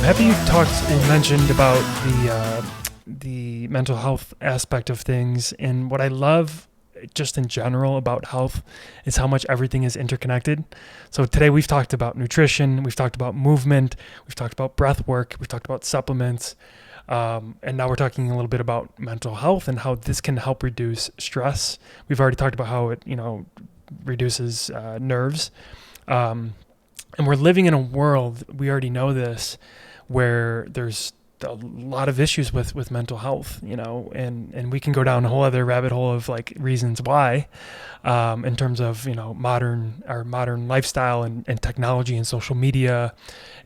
Have you talked and mentioned about the mental health aspect of things? And what I love just in general about health is how much everything is interconnected. So today we've talked about nutrition, we've talked about movement, we've talked about breath work, we've talked about supplements, and now we're talking a little bit about mental health and how this can help reduce stress. We've already talked about how it, reduces nerves. And we're living in a world, we already know this, where there's a lot of issues with mental health, and we can go down a whole other rabbit hole of like reasons why, in terms of, our modern lifestyle and technology and social media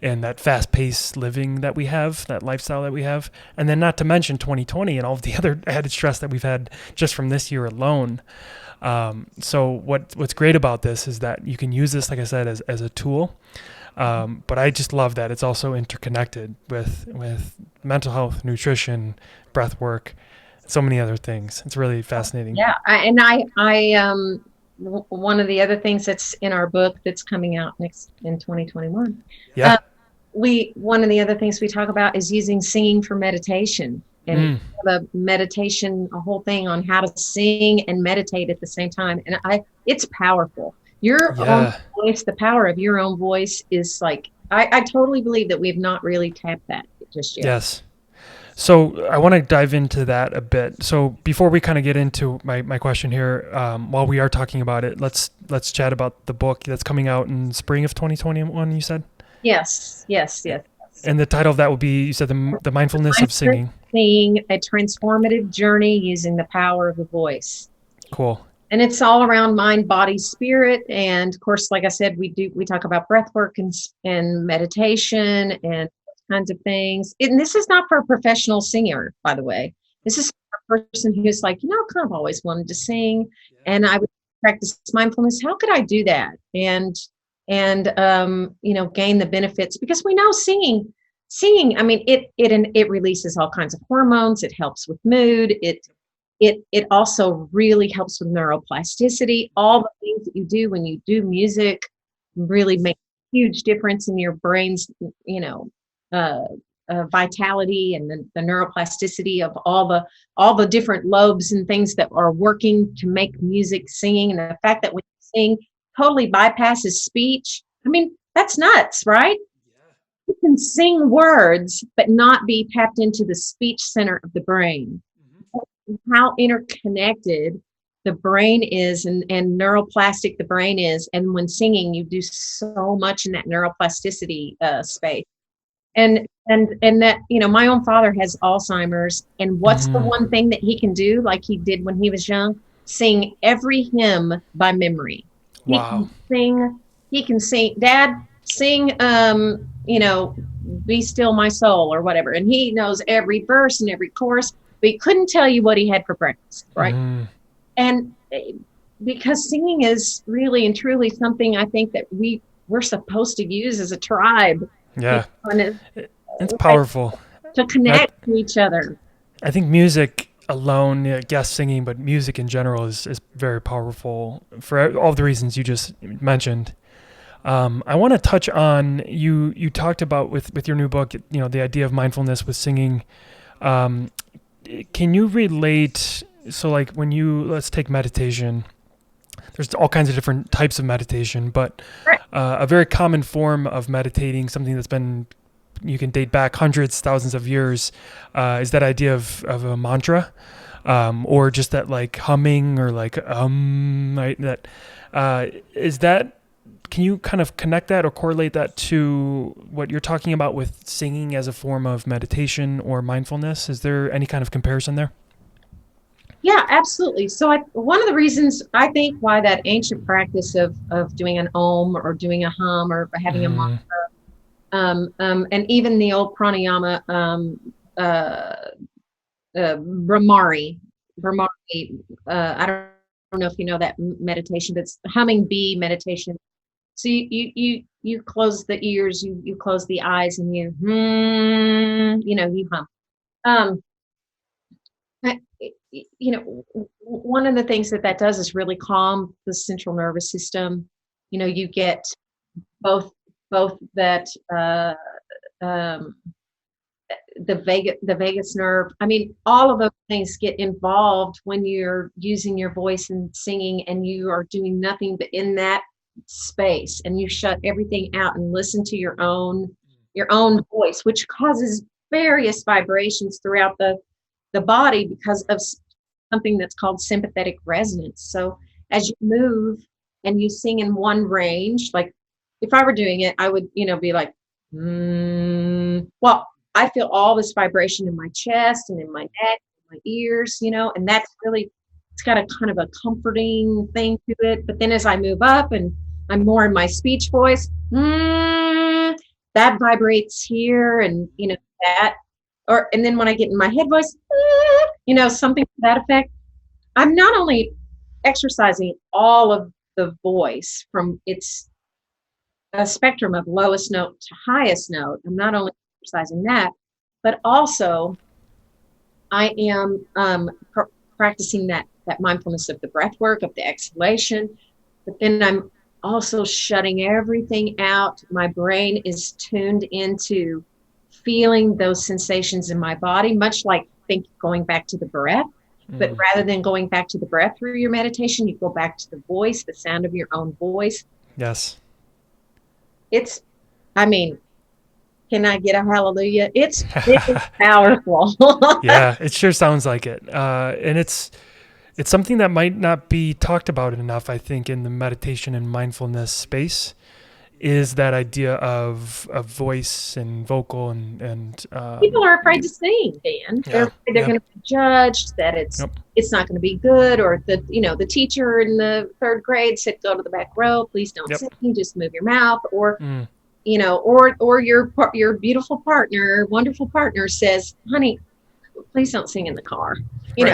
and that fast paced living that we have, that lifestyle that we have. And then not to mention 2020 and all of the other added stress that we've had just from this year alone. So what's great about this is that you can use this, like I said, as a tool. But I just love that it's also interconnected with mental health, nutrition, breath work, so many other things. It's really fascinating. Yeah, one of the other things that's in our book that's coming out next in 2021. Yeah. One of the other things we talk about is using singing for meditation, and the meditation, a whole thing on how to sing and meditate at the same time. And it's powerful. Your own voice, the power of your own voice is like, I totally believe that we have not really tapped that just yet. Yes. So I want to dive into that a bit. So before we kind of get into my question here, while we are talking about it, let's chat about the book that's coming out in spring of 2021, you said? Yes. And the title of that will be, you said, the Mindfulness of Singing. A transformative journey using the power of the voice. Cool. And it's all around mind, body, spirit. And of course, like I said, we talk about breath work and meditation and kinds of things. And this is not for a professional singer, by the way. This is for a person who's like, kind of always wanted to sing. And I would practice mindfulness. How could I do that? And gain the benefits, because we know singing, I mean, it releases all kinds of hormones. It helps with mood. It also really helps with neuroplasticity. All the things that you do when you do music really make a huge difference in your brain's, vitality and the neuroplasticity of all the different lobes and things that are working to make music, singing. And the fact that when you sing totally bypasses speech. I mean, that's nuts, right? You can sing words, but not be tapped into the speech center of the brain. How interconnected the brain is and neuroplastic the brain is. And when singing, you do so much in that neuroplasticity space. And that, my own father has Alzheimer's. And what's the one thing that he can do, like he did when he was young? Sing every hymn by memory. Wow. He can sing, Dad, sing, Be Still My Soul or whatever. And he knows every verse and every chorus, but he couldn't tell you what he had for breakfast, right? And because singing is really and truly something I think that we're supposed to use as a tribe. Yeah. It's powerful. To connect to each other. I think music alone, yes, singing, but music in general is very powerful for all the reasons you just mentioned. I want to touch on, you talked about with your new book, the idea of mindfulness with singing. Can you relate, so like let's take meditation. There's all kinds of different types of meditation, but a very common form of meditating, something that's been, you can date back hundreds, thousands of years, is that idea of a mantra, or just that like humming or like right? Can you kind of connect that or correlate that to what you're talking about with singing as a form of meditation or mindfulness? Is there any kind of comparison there? Yeah, absolutely. So one of the reasons I think why that ancient practice of doing an om or doing a hum or having a mantra, and even the old pranayama, Brahmari, I don't know if you know that meditation, but it's humming bee meditation. So you close the ears, you close the eyes, and you hum. One of the things that does is really calm the central nervous system. You get both that um, the vagus nerve. I mean, all of those things get involved when you're using your voice and singing, and you are doing nothing but in that space, and you shut everything out and listen to your own voice, which causes various vibrations throughout the body because of something that's called sympathetic resonance. So as you move and you sing in one range, like if I were doing it, I would, be like, well, I feel all this vibration in my chest and in my neck, my ears, and that's really, it's got a kind of a comforting thing to it. But then as I move up and I'm more in my speech voice, that vibrates here, and that, and then when I get in my head voice, something to that effect. I'm not only exercising all of the voice from its a spectrum of lowest note to highest note. I'm not only exercising that, but also I am practicing that mindfulness of the breath work, of the exhalation. But then I'm also shutting everything out. My brain is tuned into feeling those sensations in my body, much like going back to the breath. But rather than going back to the breath through your meditation, you go back to the voice, the sound of your own voice. Yes. Can I get a hallelujah? It's powerful. Yeah, it sure sounds like it. And it's something that might not be talked about enough, I think, in the meditation and mindfulness space, is that idea of voice and vocal and people are afraid to sing, Dan. They're afraid they're going to be judged, that it's not going to be good, or the teacher in the third grade said, go to the back row, please don't sing, just move your mouth, or or your beautiful partner, wonderful partner says, honey, please don't sing in the car. You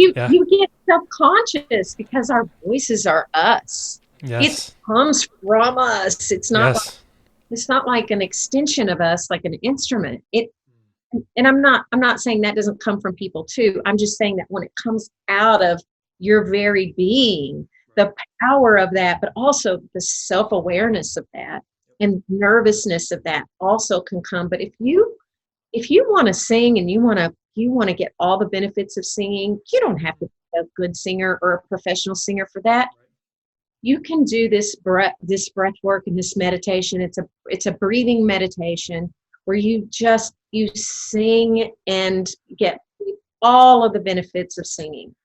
get self-conscious because our voices are us. Yes. It comes from us. It's not like an extension of us, like an instrument. And I'm not saying that doesn't come from people too. I'm just saying that when it comes out of your very being, the power of that, but also the self-awareness of that and nervousness of that also can come. But if you want to sing and you want to get all the benefits of singing, you don't have to be a good singer or a professional singer for that. You can do this breath work and this meditation. It's a breathing meditation where you sing and get all of the benefits of singing.